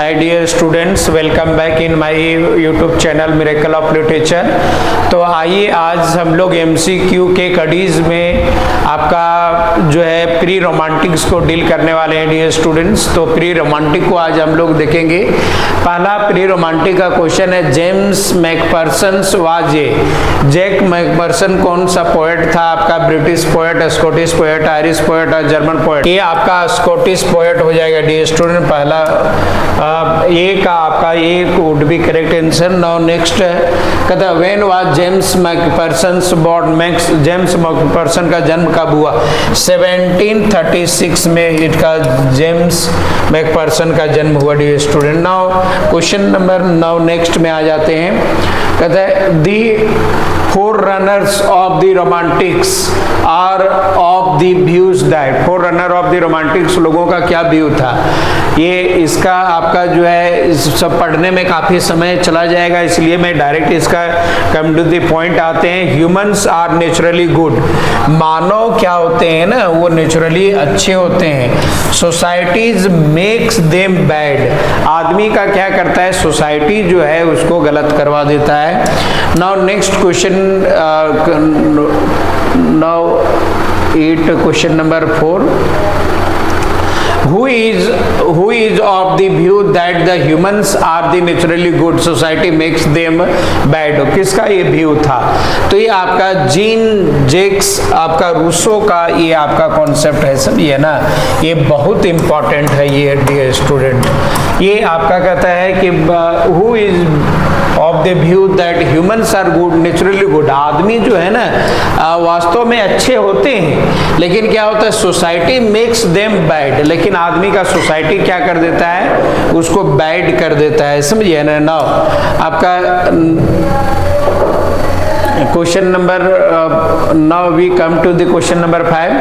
Hi dear students, welcome back in my YouTube channel miracle of literature. तो आइए आज हम लोग एमसीक्यू के कड़ीज में आपका जो है प्री रोमांटिक्स को डील करने वाले हैं डियर स्टूडेंट्स। तो प्री रोमांटिक को आज हम लोग देखेंगे। पहला प्री रोमांटिक का क्वेश्चन है, James Macpherson was a. Jack Macpherson कौन सा पोएट था? आपका British poet, Scottish poet, Irish poet और जर्मन पोएट। ये आपका स्कॉटिश पोएट हो जाएगा डियर स्टूडेंट। पहला ए का आपका A would be correct answer. Now next कहता है when was James Macpherson's born. James Macpherson का जन्म कब हुआ? 1736 में इनका जेम्स मैकफर्सन का जन्म हुआ dear student. Now question number now next में आ जाते हैं। कहता है the four runners of the romantics are of the views that. Four runner of the romantics लोगों का क्या व्यू था? ये इसका आपका जो है इस सब पढ़ने में काफी समय चला जाएगा, इसलिए मैं डायरेक्ट इसका कम टू द पॉइंट आते हैं। Humans are naturally good. मानव क्या होते हैं ना, वो नेचुरली अच्छे होते हैं। Societies makes them bad. आदमी का क्या करता है? सोसाइटी जो है उसको गलत करवा देता है। Now next question now 8 question number 4 who is of the view that the humans are the naturally good, society makes them bad। किसका ये व्यू था? तो ये आपका जीन जेक्स आपका रूसो का ये आपका कॉन्सेप्ट है सब, ये ना ये बहुत इंपॉर्टेंट है ये डियर स्टूडेंट। ये आपका कहता है कि who is of the view that humans are good, naturally good. आदमी जो है ना वास्तव में अच्छे होते हैं, लेकिन क्या होता है? Society makes them bad. लेकिन आदमी का सोसाइटी क्या कर देता है? उसको बैड कर देता है, समझिए ना। नाउ आपका question number now we come to the question number 5।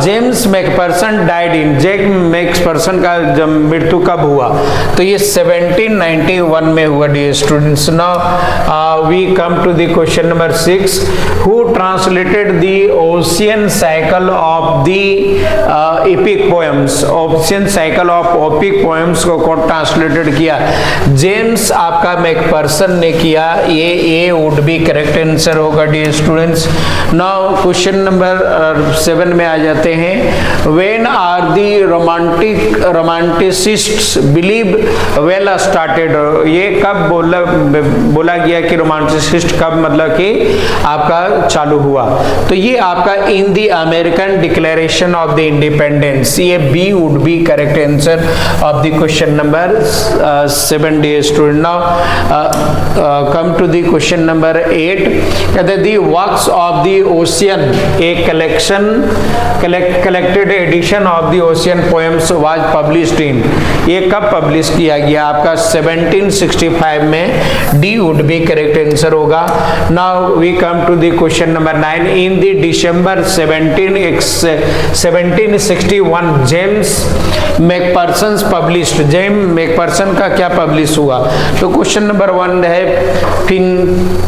James Macpherson died in. Jack Macpherson का जब मृत्यु कब हुआ? तो ये 1791 में हुआ dear students. Now we come to the question number 6। Who translated the ocean cycle of the epic poems. Ocean cycle of epic poems को कौन ट्रांसलेटेड किया? जेम्स आपका मैकफर्सन ने किया। ये A would be correct answer होगा dear students. Now question number 7 में आ जाते हैं। When are the romanticists believe well started. ये कब बोला गया कि रोमांटिसिस्ट कब मतलब कि आपका चालू हुआ? तो ये आपका in the American Declaration of the Independence. ये B would be correct answer of the question number 7 dear student. Now come to the question number 8। कहते हैं the works of the Ossian, a collected edition of the Ossian poems was published in. ये कब publish किया गया? आपका 1765 में। D would be correct answer होगा। Now we come to the question number 9। In the December 1761 James Macpherson published. James Macpherson का क्या publish हुआ? तो क्वेश्चन नंबर 1 है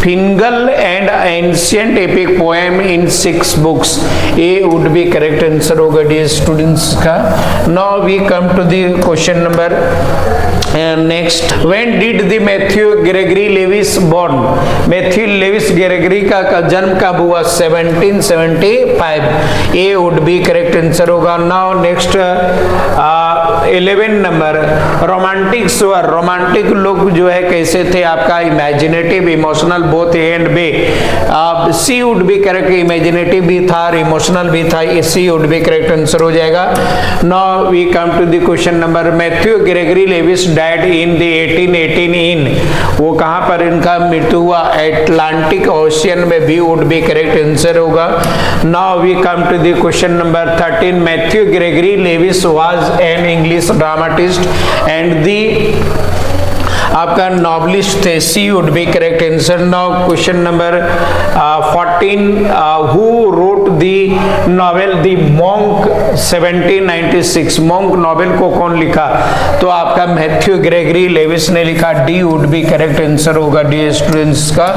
Fingal and ancient epic poem in 6 books. A would be correct answer होगा dear students का। Now we come to the question number next. When did the Matthew Gregory Lewis born. Matthew Lewis Gregory का जन्म कब हुआ? 1775। A would be correct answer होगा। Now next 11 number. Romantics वर। Romantic लोग जो है कैसे थे? आपका imaginative, emotional, both A and B. C would be correct. Imaginative भी था और इमोशनल भी था। C would be correct answer हो जाएगा। Now we come to the question number. Matthew Gregory Lewis died in the 1818 in. वो कहां पर इनका मृत्यु हुआ? एटलांटिक ओशियन में। B would be correct answer होगा। Now we come to the question number 13। Matthew Gregory Lewis was an English dramatist and the आपका novelist थे, C would be correct answer. Now question number 14, who wrote the novel the Monk 1796, Monk novel को कौन लिखा? तो आपका Matthew Gregory Lewis ने लिखा, D would be correct answer होगा डी स्टूडेंट्स का।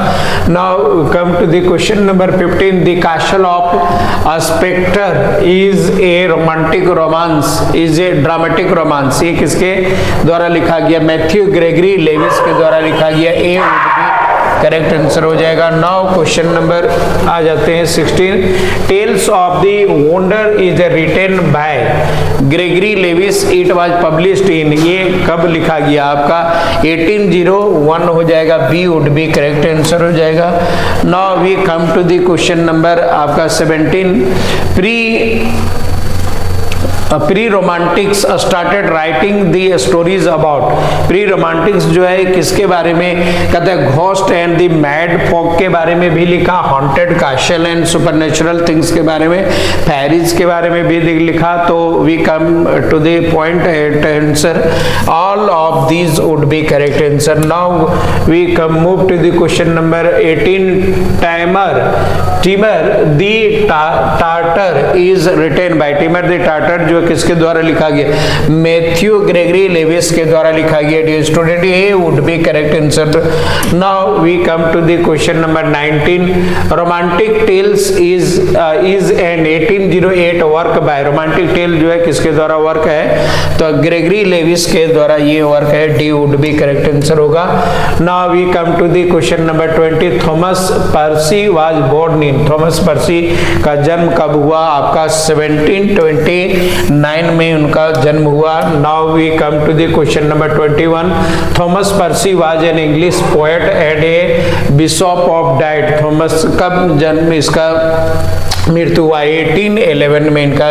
Now come to the question number 15, the castle of spectre is a romantic romance, is a dramatic romance, ये किसके द्वारा लिखा गया? मैथ्यू ग्रेगरी लेविस के द्वारा लिखा गया, A would be correct answer हो जाएगा। नाउ क्वेश्चन नंबर आ जाते हैं 16, tales of the wonder is written by Gregory Lewis, it was published in, ये कब लिखा गया? आपका 1801 हो जाएगा, B would be correct answer हो जाएगा। Now we come to the question number आपका 17, pre romantics started writing the stories about, pre romantics जो है किसके बारे में? कहते हैं ghost and the mad folk के बारे में भी लिखा, haunted castle and supernatural things के बारे में, फेरीज के बारे में भी लिखा। तो we come to the point at answer, all of these would be correct answer. Now we come move to the question number 18, Timour the Tartar is written by, Timour the Tartar जो किसके द्वारा लिखा गया? Matthew Gregory Levi's के द्वारा लिखा गया dear student, A would be correct answer. Now we come to the question number 19, romantic tales is an 1808 work by, romantic tale जो है किसके द्वारा वर्क है? तो ग्रेगरी लेविस के द्वारा ये वर्क है, D would be correct answer होगा। Now we come to the question number 20, Thomas Percy was born in, Thomas Percy का जन्म कब हुआ? आपका 1729 में उनका जन्म हुआ। Now we come to the question number 21, Thomas Percy was an English poet and a bishop of diet, Thomas कब जन्म इसका मृत्यु हुआ? 1811 में इनका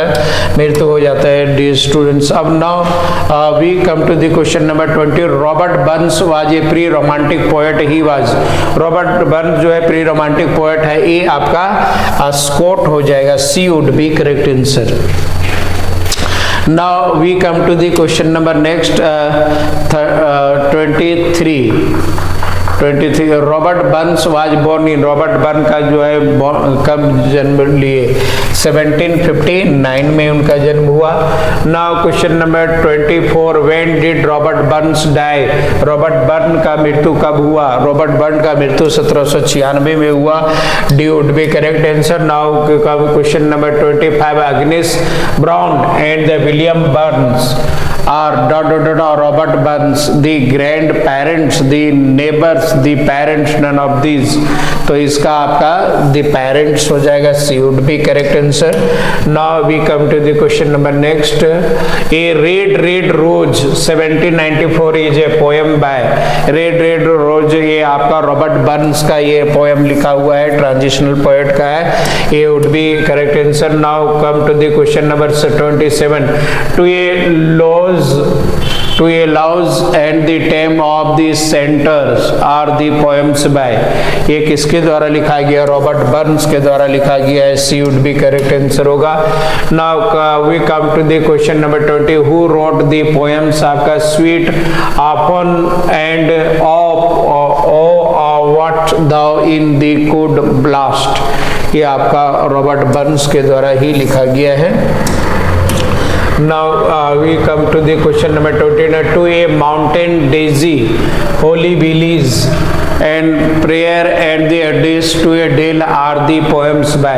मृत्यु हो जाता है डियर स्टूडेंट्स। अब now we come to the question number 20, Robert Burns was a pre romantic poet, he was, Robert Burns जो है प्री रोमांटिक पोएट है, ये आपका स्कॉट हो जाएगा, C would be correct answer. Now we come to the question number next 23, Robert Burns was born in, Robert Burn का जो है कब जन्म लिए? 1759 में उनका जन्म हुआ। Now question number 24, when did Robert Burns die, Robert Burn का मृत्यु कब हुआ? रॉबर्ट बर्न का मृत्यु 1796 में हुआ, D would be correct answer. Now question number 25, Agnes brown and the William Burns are Robert Burns the grandparents, the neighbors, the parents, none of these, तो इसका आपका the parents हो जाएगा, C would be correct answer। Now we come to the question number next, a red rose 1794 is a poem by, red rose ये आपका Robert Burns का ये poem लिखा हुआ है, ट्रांजिशनल पोएट का है, ये would be correct answer। Now come to the question number 27, to a laws and the tame of the centers are the poems by, ये किसके द्वारा लिखा गया? रॉबर्ट बर्न्स के द्वारा लिखा गया है, C would be correct answer होगा। Now we come to the question number 20, who wrote the poems? आपका sweet Afton and what thou in the cauld blast, ये आपका रॉबर्ट बर्न्स के द्वारा ही लिखा गया है। Now we come to the question number 29, to a mountain daisy, holy lilies and prayer and the address to a dale are the poems by,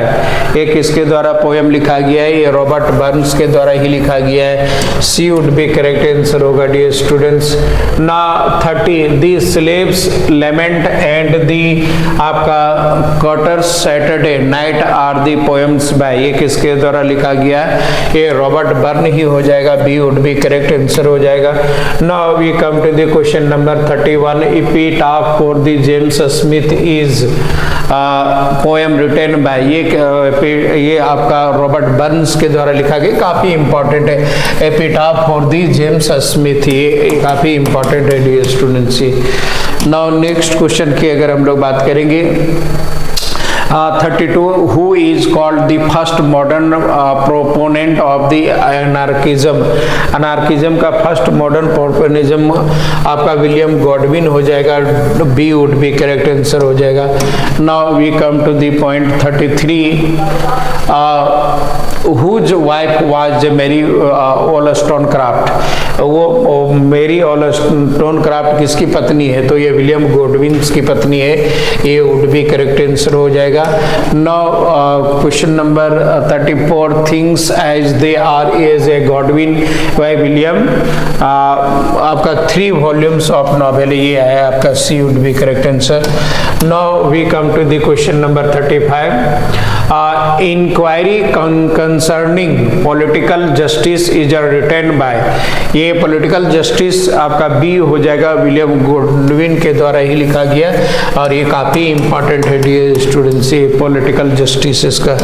ये किसके द्वारा पोएम लिखा गया है? ये रॉबर्ट बर्न्स के द्वारा ही लिखा गया है, C would be correct answer होगा डियर स्टूडेंट्स। ना 30, the slave's lament and the आपका cotter's Saturday night are the poems by, ये किसके द्वारा लिखा गया है? ये रॉबर्ट बर्न ही हो जाएगा, B would be correct answer हो जाएगा। Now we come to the question number 31, epitaph for the James Smith is poem written by, ये आपका रॉबर्ट बर्न्स के द्वारा लिखा गया, काफी इंपॉर्टेंट है, epitaph for the James Smith, ये काफी इंपॉर्टेंट है dear students. Now next question की अगर हम लोग बात करेंगे, 32 who is called the first modern proponent of the anarchism. Anarchism का फर्स्ट मॉडर्न प्रोपोनिज्म आपका विलियम गॉडविन हो जाएगा, B would be correct answer हो जाएगा। Now we come to the point 33, whose wife was Mary Wollstonecraft। वो मेरी वॉलस्टोनक्राफ्ट किसकी पत्नी है? तो ये विलियम गॉडविन की पत्नी है, ये वुड बी करेक्ट आंसर हो जाएगा। Now question number 34, things as they are as a Godwin by William. आपका 3 वॉल्यूम्स ऑफ नॉवेल ये है आपका, C would be correct answer. Now we come to the question number 35, inquiry concerning political justice is written by. ये political justice आपका B हो जाएगा, William Godwin के द्वारा ही लिखा गया और ये काफी इंपॉर्टेंट है डियर स्टूडेंट्स, ये पॉलिटिकल जस्टिस इसका।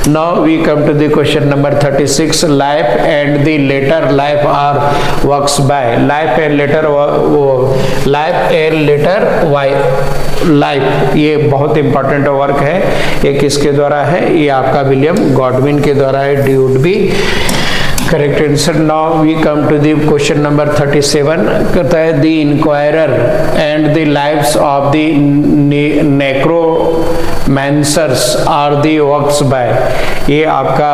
Now we come to the question number 36, life and the letter life are works by. Life and letter life and letter why life, ये बहुत इंपॉर्टेंट वर्क है, ये किसके द्वारा है? ये आपका विलियम गॉडविन के द्वारा है, D would be correct answer. Now we come to the question number 37, कहता है the inquirer and the lives of the necromancers are the works by. ये आपका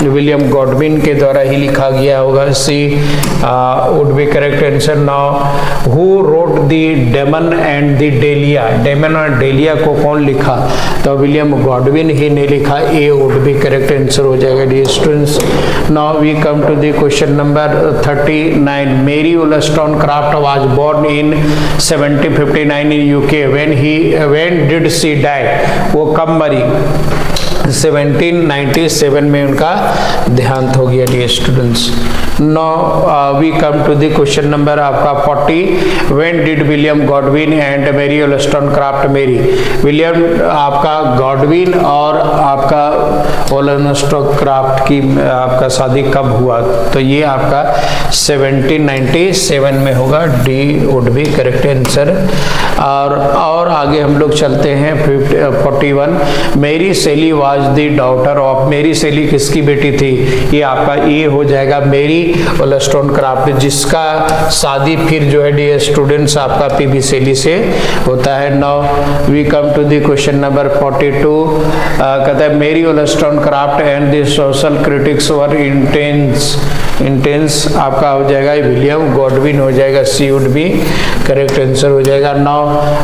विलियम गॉडविन के द्वारा ही लिखा गया होगा, C would be correct answer. Now who wrote the Damon and the Delia. Damon और डेलिया को कौन लिखा? तो विलियम गॉडविन ही ने लिखा, A would be correct answer हो जाएगा dear students. Now we come to the question number 39, Mary Wollstonecraft was born in 1759 in UK। when did she die? वो कब मरी? 1797 में उनका देहांत हो गया dear students. Now we come to the question number आपका 40, when did William Godwin and Mary Wollstonecraft Mary. William आपका गॉडविन और आपका वॉलस्टोनक्राफ्ट की आपका शादी कब हुआ? तो ये आपका 1797 में होगा, D would be correct answer. और आगे हम लोग चलते हैं 41, मेरी सेली वाज द डॉटर ऑफ। मेरी सेली किसकी बेटी थी? ये आपका ए हो जाएगा, मेरी वॉलस्टोनक्राफ्ट, जिसका शादी फिर जो है डियर स्टूडेंट्स आपका पीबी सेली से होता है। Now we come to the question number 42, कहता है Mary Wollstonecraft and the social critics were intense आपका हो जाएगा विलियम गॉडविन हो जाएगा, C would be correct answer हो जाएगा। Now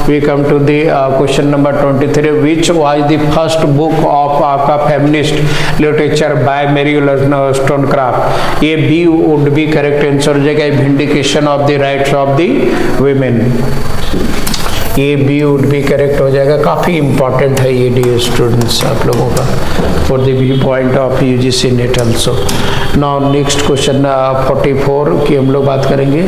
we come to the question number 23, which was the first book of आपका feminist literature by Mary Wollstonecraft. ये B would be correct answer हो जाएगा, vindication of the rights of the women, ये B would be correct हो जाएगा। काफ़ी important है ये डियर स्टूडेंट्स आप लोगों का for the view point of UGC NET also. Now next question 44 की हम लोग बात करेंगे।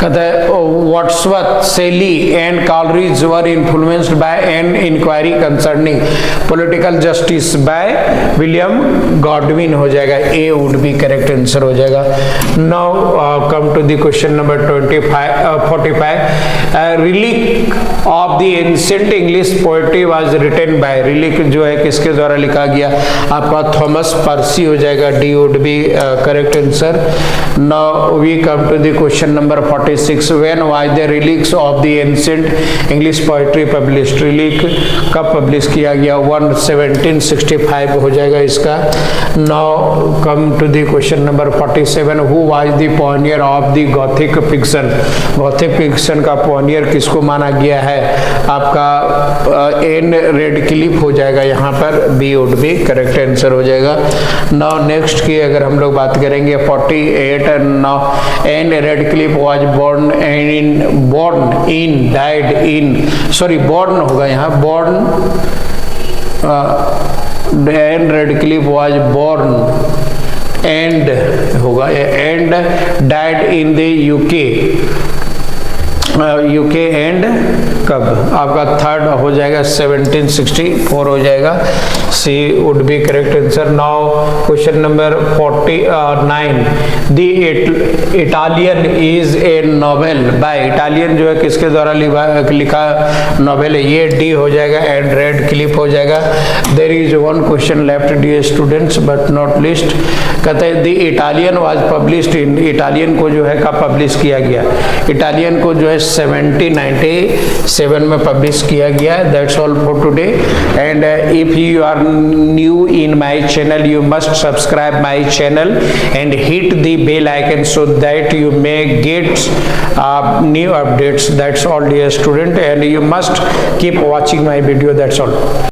कहता है Wordsworth, Shelley and Coleridge were influenced by an inquiry concerning political justice by William Godwin हो जाएगा, A would be correct answer हो जाएगा। Now come to the question number 45, relic of the ancient English poetry was written by. Relic जो है किसके द्वारा लिखा गया? आपका थॉमस पर्सी हो जाएगा, D would be correct answer. Now we come to the question number 46, when was the relics of the ancient English poetry published. Relic कब पब्लिश किया गया? 1765 हो जाएगा इसका। Now come to the question number 47, who was the pioneer of the Gothic fiction. Gothic fiction का pioneer किसको माना गया है? आपका एन रेडक्लिफ हो जाएगा, यहाँ पर B would be correct answer हो जाएगा। नाउ नेक्स्ट की अगर हम लोग बात करेंगे 48, नाउ एन रेडक्लिफ वाज born होगा यहाँ, Ann Radcliffe was born and होगा, and died in the UK UK and कब, आपका थर्ड हो जाएगा 1764 हो जाएगा, C would be correct answer. Now question number 49, the Italian is a novel by, Italian जो है किसके द्वारा लिखा नोवेल है, ये डी हो जाएगा एंड रेड क्लिप हो जाएगा। There is one question left dear students but not least, कहते हैं the Italian was published in, Italian को जो है कब पब्लिश किया गया, इटालियन को जो है 1797 में पब्लिश किया गया है। That's all for today and if you are new in my channel you must subscribe my channel and hit the bell icon so that you may get new updates. That's all dear student, and you must keep watching my video. That's all.